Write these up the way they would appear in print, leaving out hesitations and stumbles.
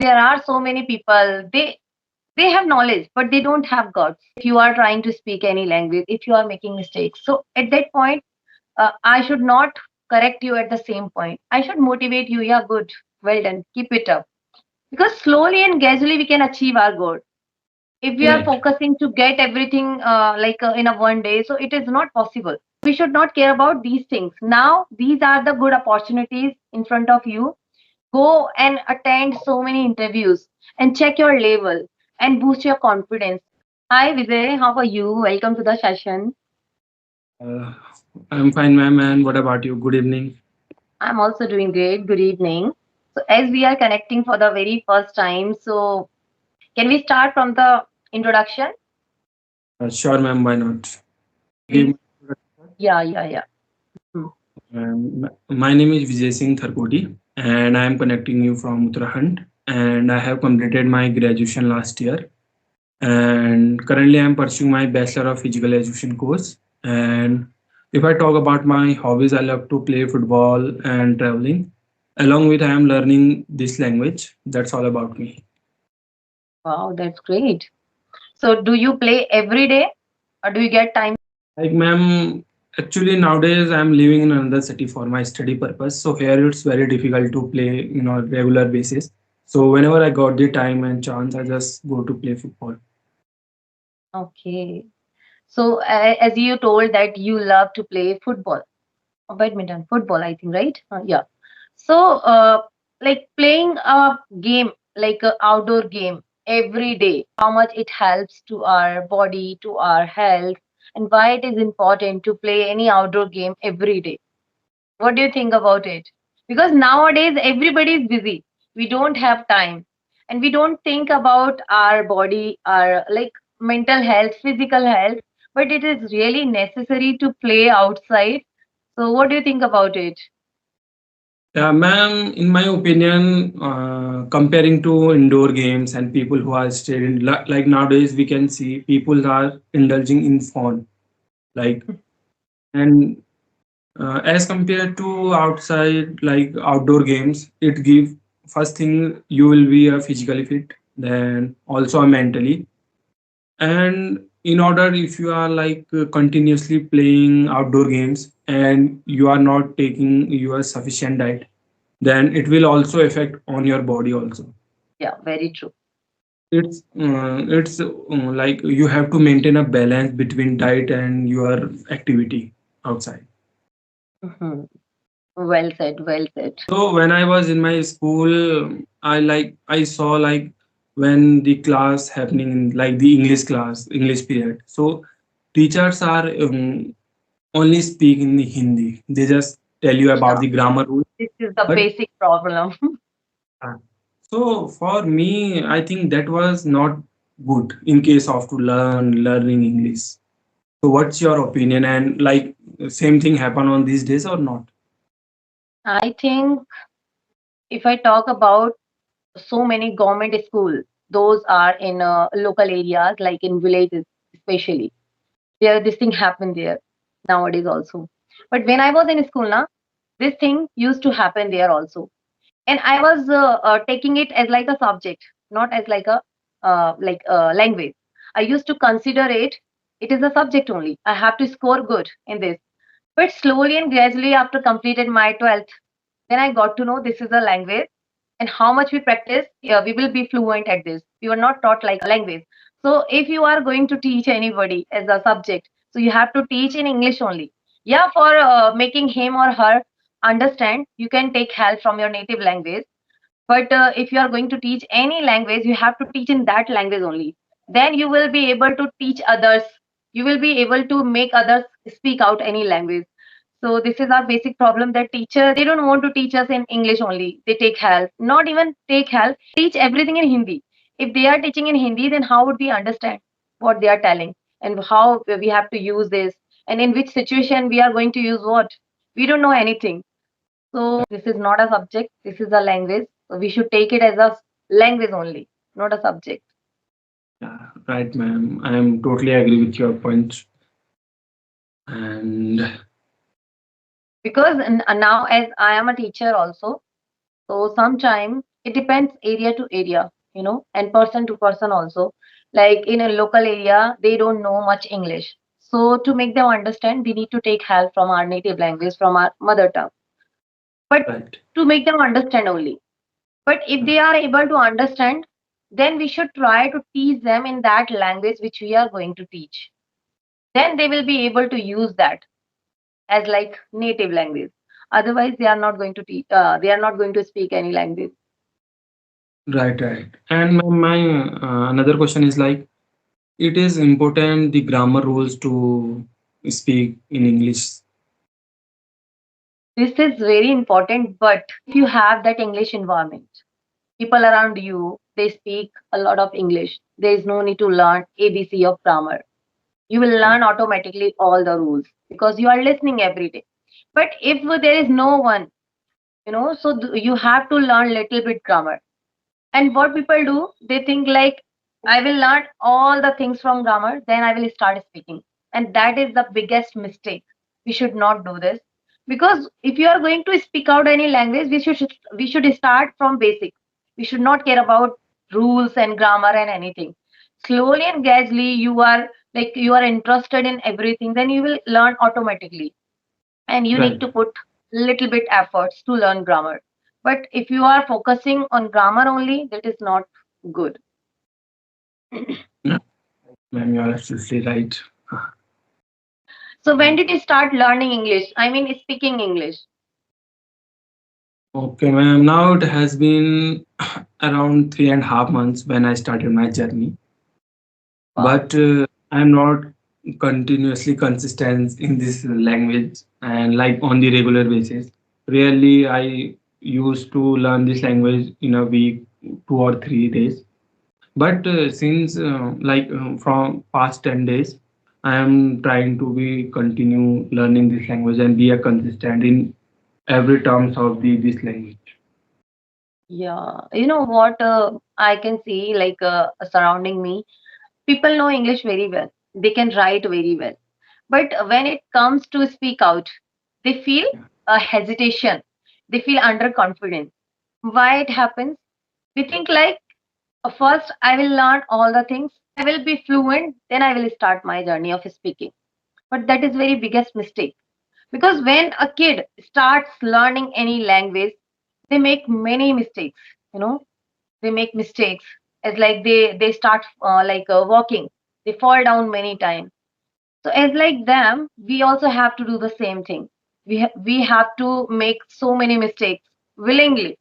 There are so many people, they have knowledge, but they don't have guts. If you are trying to speak any language, if you are making mistakes, so at that point, I should not correct you at the same point. I should motivate you. Yeah, good, well done, keep it up. Because slowly and gradually we can achieve our goal. If we are Right. focusing to get everything in a one day, so it is not possible. We should not care about these things. Now these are the good opportunities in front of you. Go and attend so many interviews and check your level and boost your confidence. Hi Vijay, how are you? Welcome to the session. Uh, I'm fine, ma'am. And what about you? Good evening. I'm also doing great. Good evening. So as we are connecting for the very first time, so can we start from the introduction, Sure, ma'am. Why not? Give please? me- Yeah, yeah, yeah. Hmm. my name is Vijay Singh Tharkoti, and I am connecting you from Uttarakhand. And I have completed my graduation last year. And currently, I am pursuing my Bachelor of Physical Education course. And if I talk about my hobbies, I love to play football and traveling. Along with, I am learning this language. That's all about me. Wow, that's great. So do you play every day or do you get time? Like, ma'am, actually nowadays I'm living in another city for my study purpose. So here it's very difficult to play, regular basis. So whenever I got the time and chance, I just go to play football. Okay. So as you told that you love to play football or badminton, football, I think, right? Yeah. So like playing a game, like a outdoor game every day, how much it helps to our body, to our health, and why it is important to play any outdoor game every day. What do you think about it? Because nowadays everybody is busy. We don't have time and we don't think about our body, our like mental health, physical health, but it is really necessary to play outside. So what do you think about it? Yeah, ma'am, in my opinion, comparing to indoor games and people who are staying like nowadays, we can see people are indulging in phone, like, and as compared to outside, like outdoor games, it give first thing you will be physically fit, then also mentally. And in order, if you are like continuously playing outdoor games and you are not taking your sufficient diet, then it will also affect on your body also. Yeah, very true. It's like you have to maintain a balance between diet and your activity outside. Mhm. Well said, well said. So when I was in my school, I saw like when the class happening in like the English class, English period. So teachers are only speak in the Hindi. They just tell you about Yeah, the grammar rule. this is the But basic problem. uh, so for me, I think that was not good in case of to learning English. So what's your opinion? And like same thing happen on these days or not? I think if I talk about so many government schools, those are in local areas, like in villages, especially. There, this thing happened there nowadays also. But when I was in school, na, this thing used to happen there also. And I was taking it as like a subject, not as like a language. I used to consider it is a subject only. I have to score good in this. But slowly and gradually, after completed my 12th, then I got to know this is a language and how much we practice, yeah, we will be fluent at this. We were not taught like a language. So if you are going to teach anybody as a subject, so you have to teach in English only. Yeah, for making him or her understand, you can take help from your native language. But if you are going to teach any language, you have to teach in that language only. Then you will be able to teach others. You will be able to make others speak out any language. So this is our basic problem that teacher they don't want to teach us in English only. They take help, not even take help. They teach everything in Hindi. If they are teaching in Hindi, then how would we understand what they are telling and how we have to use this and in which situation we are going to use what? We don't know anything. So this is not a subject. This is a language. So we should take it as a language only, not a subject. Yeah, right, ma'am. I am totally agree with your point. And Because now as I am a teacher also, so sometimes It depends area to area, and person to person also. Like in a local area, they don't know much English. So to make them understand, we need to take help from our native language, from our mother tongue. But Right. to make them understand only. But if they are able to understand, then we should try to teach them in that language which we are going to teach. Then they will be able to use that as like native language. Otherwise, they are not going to teach. They are not going to speak any language. Right, right. And my another question is like, it is important the grammar rules to speak in English. This is very important. But if you have that English environment, people around you, they speak a lot of English. There is no need to learn ABC of grammar. You will learn automatically all the rules because you are listening every day. But if there is no one, so you have to learn little bit grammar. And what people do, they think like, I will learn all the things from grammar, then I will start speaking. And that is the biggest mistake. We should not do this. Because if you are going to speak out any language, we should start from basics. We should not care about rules and grammar and anything. Slowly and gradually you are interested in everything, then you will learn automatically, and you need Right. to put little bit efforts to learn grammar. But if you are focusing on grammar only, that is not good. Yeah, ma'am, you are absolutely right. So when Mm. did you start learning English? I mean, speaking English. Okay, ma'am. Now it has been around 3.5 months when I started my journey, Wow. but I'm not continuously consistent in this language and like on the regular basis. Really, I used to learn this language in a week, 2 or 3 days. But since from past 10 days, I am trying to be continue learning this language and be a consistent in every terms of the this language. Yeah. You know what? I can see like surrounding me, people know English very well. They can write very well. But when it comes to speak out, they feel a hesitation. They feel underconfident. Why it happens? We think like, first I will learn all the things, I will be fluent, then I will start my journey of speaking. But that is very biggest mistake, because when a kid starts learning any language, they make many mistakes. You know, they make mistakes as like they start walking, they fall down many times. So as like them, we also have to do the same thing. We have to make so many mistakes willingly.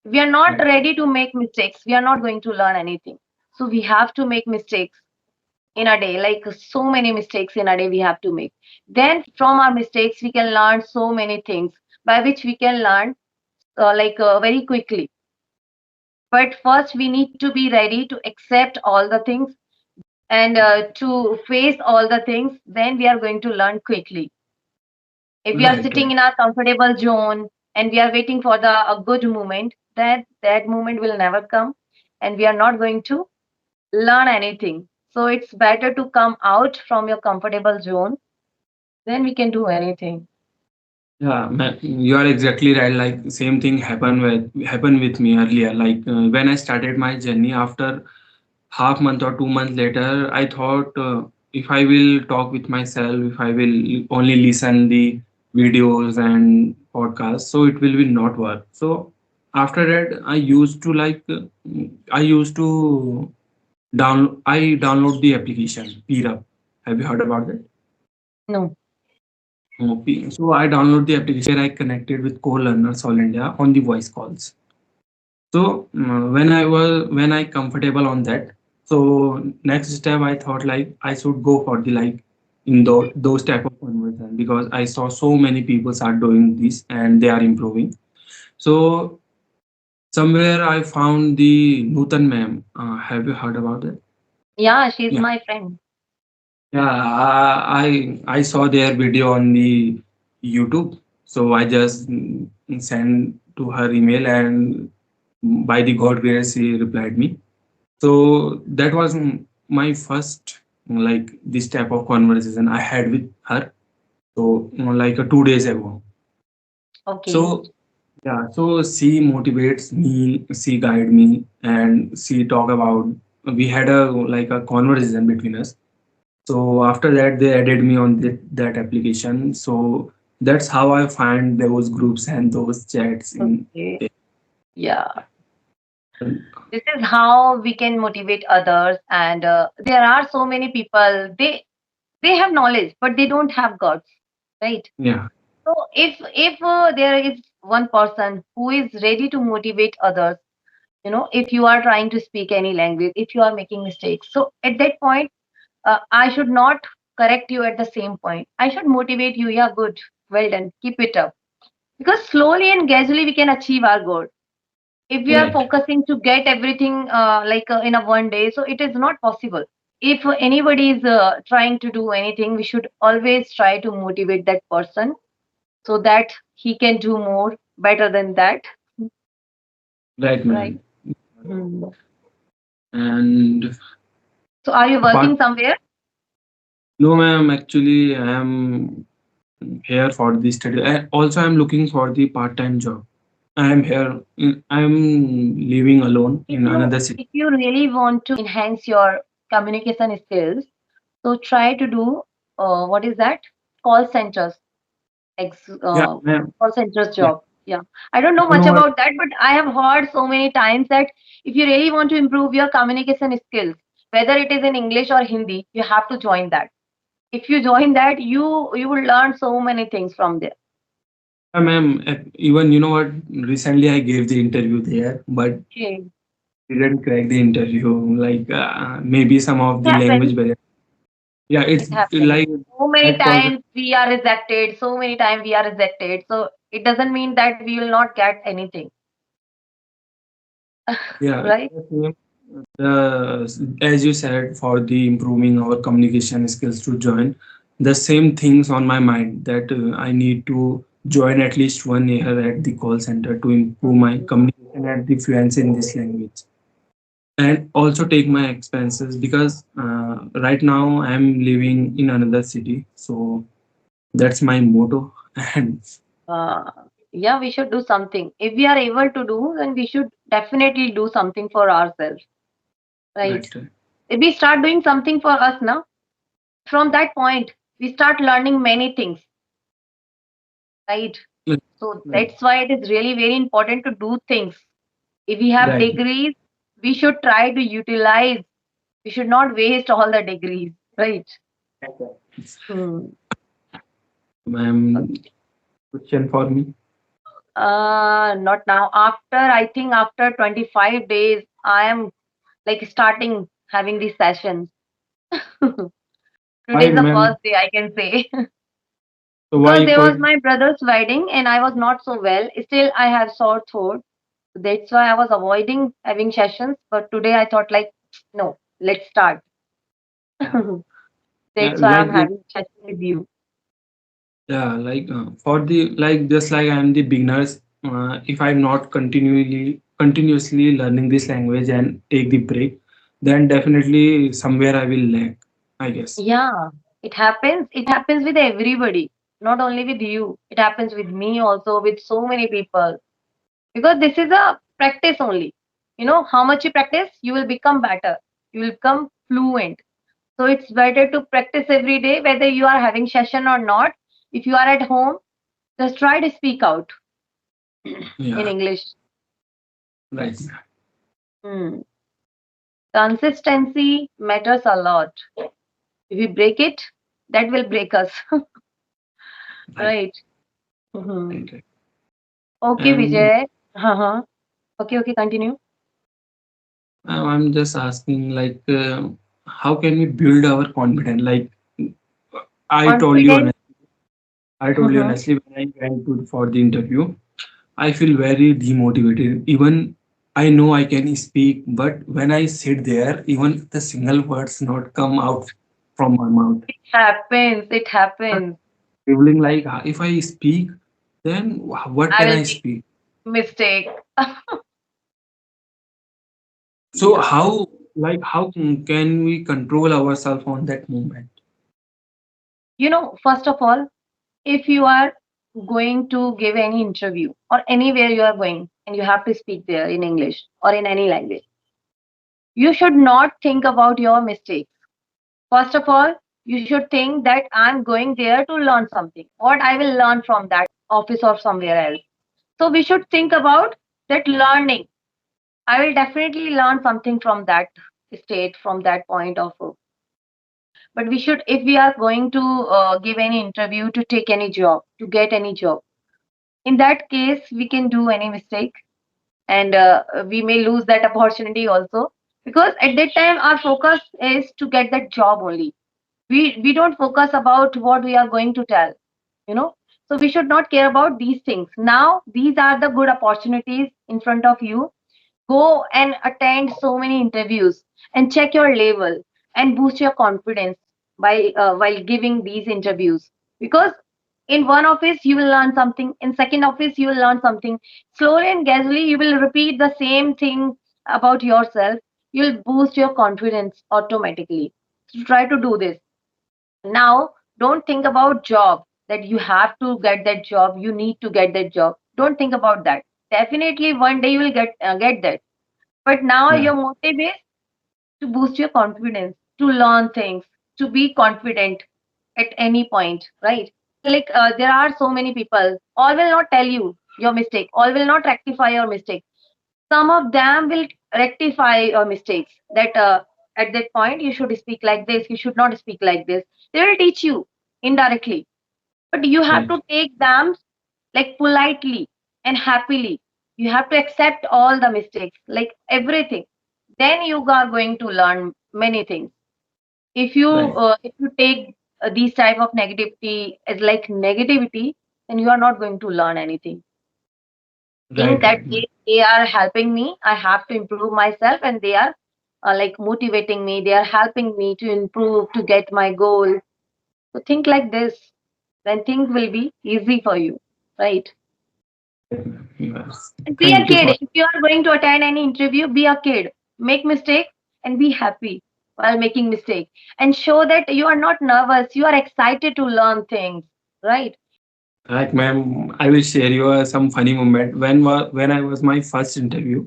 We are not Right. ready to make mistakes, we are not going to learn anything. So we have to make mistakes in a day, like so many mistakes in a day we have to make. Then from our mistakes we can learn so many things by which we can learn very quickly. But first we need to be ready to accept all the things, and to face all the things, then we are going to learn quickly. If we are Right. sitting Right. in our comfortable zone and we are waiting for the a good moment, that moment will never come, and we are not going to learn anything. So it's better to come out from your comfortable zone, then we can do anything. Yeah, you are exactly right. Like same thing happened with me earlier. Like when I started my journey after half month or 2 months later, I thought if I will talk with myself, if I will only listen the videos and podcasts, so it will be not work. So after that, I used to download the application Peer. Have you heard about it? No. So I download the application where I connected with co-learners all India on the voice calls. So when I comfortable on that, so next step I thought like I should go for the like in those type of conversion because I saw so many people are doing this and they are improving. So somewhere I found the Nutan ma'am. Have you heard about it? Yeah, she's Yeah. my friend. Yeah, I saw their video on the YouTube, so I just sent to her email, and by the God grace, she replied me. So that was my first like this type of conversation I had with her. So like 2 days ago. Okay. So Yeah, so she motivates me, she guide me, and she talk about. We had a like a conversation between us. So after that, they added me on that application. So that's how I find those groups and those chats in Okay. there. Yeah. This is how we can motivate others. And there are so many people, they have knowledge, but they don't have guts, right? Yeah, So if there is one person who is ready to motivate others, if you are trying to speak any language, if you are making mistakes, so at that point, I should not correct you at the same point. I should motivate you. Yeah, good, well done, keep it up. Because slowly and gradually we can achieve our goal. If we are right, focusing to get everything in a one day, so it is not possible. If anybody is trying to do anything, we should always try to motivate that person so that he can do more better than that, right, right? ma'am. Hmm. And So are you apart, working somewhere? no, ma'am. Actually, I am here for the study. Also, I'm looking for the part-time job. I am here. I'm living alone if in you another city. if you really want to enhance your communication skills, so try to do what is that, call centers, ex Yeah, uh, ma'am. call centers Yeah. job. Yeah, I don't know You much know what? about that, but I have heard so many times that if you really want to improve your communication skills, whether it is in English or Hindi, you have to join that. If you join that, you will learn so many things from there. Yeah, ma'am. Even you know what? Recently, I gave the interview there, but Okay. didn't crack the interview. Like maybe some of It the happens. language barrier. Yeah, It it's happens. like So many that person. times we are rejected. So many times we are rejected. So it doesn't mean that we will not get anything, Yeah, right? as you said, for the improving our communication skills to join, the same things on my mind that I need to join at least 1 year at the call center to improve my Mhm. communication and the fluency in this language, and also take my expenses because right now I'm living in another city, so that's my motto. And Uh, yeah, we should do something. If we are able to do, then we should definitely do something for ourselves, right? right, If we start doing something for us now, from that point, we start learning many things, right? right, So right, that's why it is really very important to do things. If we have right. degrees, we should try to utilize. We should not waste all the degrees, right? Hmm. Ma'am, Okay. question for me. Not now. After, I think after 25 days, I am like starting having these sessions. Today Why, is the ma'am? first day, I can say. So why Because you there was quit? my brother's wedding and I was not so well. Still, I have sore throat. That's why I was avoiding having sessions. But today I thought like, no, let's start. Yeah, That's why I'm like having session with you. yeah, like for the like just like I'm the beginners. If I'm not continuously learning this language and take the break, then definitely somewhere I will lack, I guess. Yeah, it happens. It happens with everybody, not only with you. It happens with me also, with so many people. Because this is a practice only. How much you practice, you will become better. You will become fluent. So it's better to practice every day, whether you are having session or not. If you are at home, just try to speak out in Yeah, English. right. Hmm. Consistency matters a lot. If we break it, that will break us, Right, right? Mhm. right, right. Okay, And Vijay. Uh-huh. Okay, okay, continue. I'm just asking, like, how can we build our confidence? Like, I told you, Confident. I told you Mhm. honestly, when I went for the interview, I feel very demotivated. Even I know I can speak, but when I sit there, even the single words not come out from my mouth. It happens. It happens. Feeling like if I speak, then what I can will I make speak? mistake. So Yeah. how can we control ourselves on that moment? First of all, if you are going to give any interview or anywhere you are going and you have to speak there in English or in any language, you should not think about your mistakes. First of all, you should think that I'm going there to learn something. What I will learn from that office or somewhere else. So we should think about that learning. I will definitely learn something from that state, from that point of view. But we should, if we are going to give any interview, to take any job, to get any job, in that case, we can do any mistake and we may lose that opportunity also, because at that time our focus is to get that job only. We don't focus about what we are going to tell, you know. So we should not care about these things. Now these are the good opportunities in front of you. Go and attend so many interviews and check your level and boost your confidence by while giving these interviews, because in one office you will learn something, in second office you will learn something, slowly and gradually you will repeat the same thing about yourself. You'll boost your confidence automatically. So try to do this. Now don't think about job, that you have to get that job, you need to get that job. Don't think about that. Definitely one day you will get that. But now Yeah. your motive is to boost your confidence, to learn things, to be confident at any point, right? Like there are so many people, all will not tell you your mistake, all will not rectify your mistake. Some of them will rectify your mistakes, that at that point you should speak like this, you should not speak like this. They will teach you indirectly, but you have Right. to take them like politely and happily. You have to accept all the mistakes, like everything. Then you are going to learn many things. Right. If you take these type of negativity as like negativity, then you are not going to learn anything. Think Right. that Right. they are helping me, I have to improve myself, and they are like motivating me, they are helping me to improve, to get my goal. So think like this, then things will be easy for you, right? Right, ma'am. Yes. And be a Thank you kid. for. If you are going to attend any interview, be a kid. Make mistake and be happy while making mistake. And show that you are not nervous. You are excited to learn things. Right? Like, ma'am, I will share you some funny moment when I was my first interview.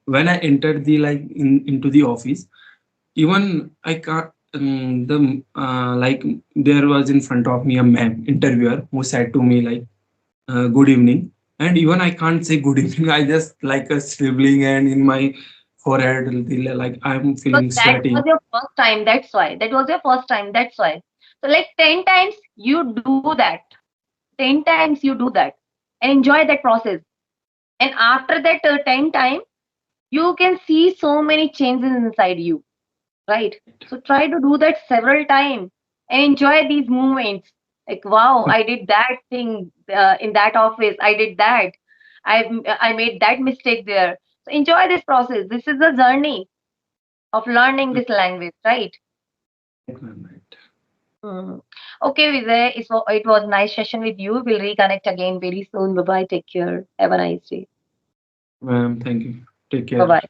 When I entered the like into the office, even I can't. The like there was in front of me a man interviewer who said to me like good evening, and even I can't say good evening. I just like a scribbling and in my forehead like I'm Because feeling that was sweating. your first time. That's why. That was your first time. That's why. So like 10 times you do that. 10 times you do that and enjoy that process. And after that 10 times, you can see so many changes inside you, right? So try to do that several times and enjoy these moments. Like, wow, I did that thing in that office. I did that. I made that mistake there. So enjoy this process. This is the journey of learning this language, right? Right, ma'am, right. Mhm. Okay, Vijay, it was nice session with you. We'll reconnect again very soon. Bye bye. Take care. Have a nice day. Ma'am, thank you. Take Bye care. bye.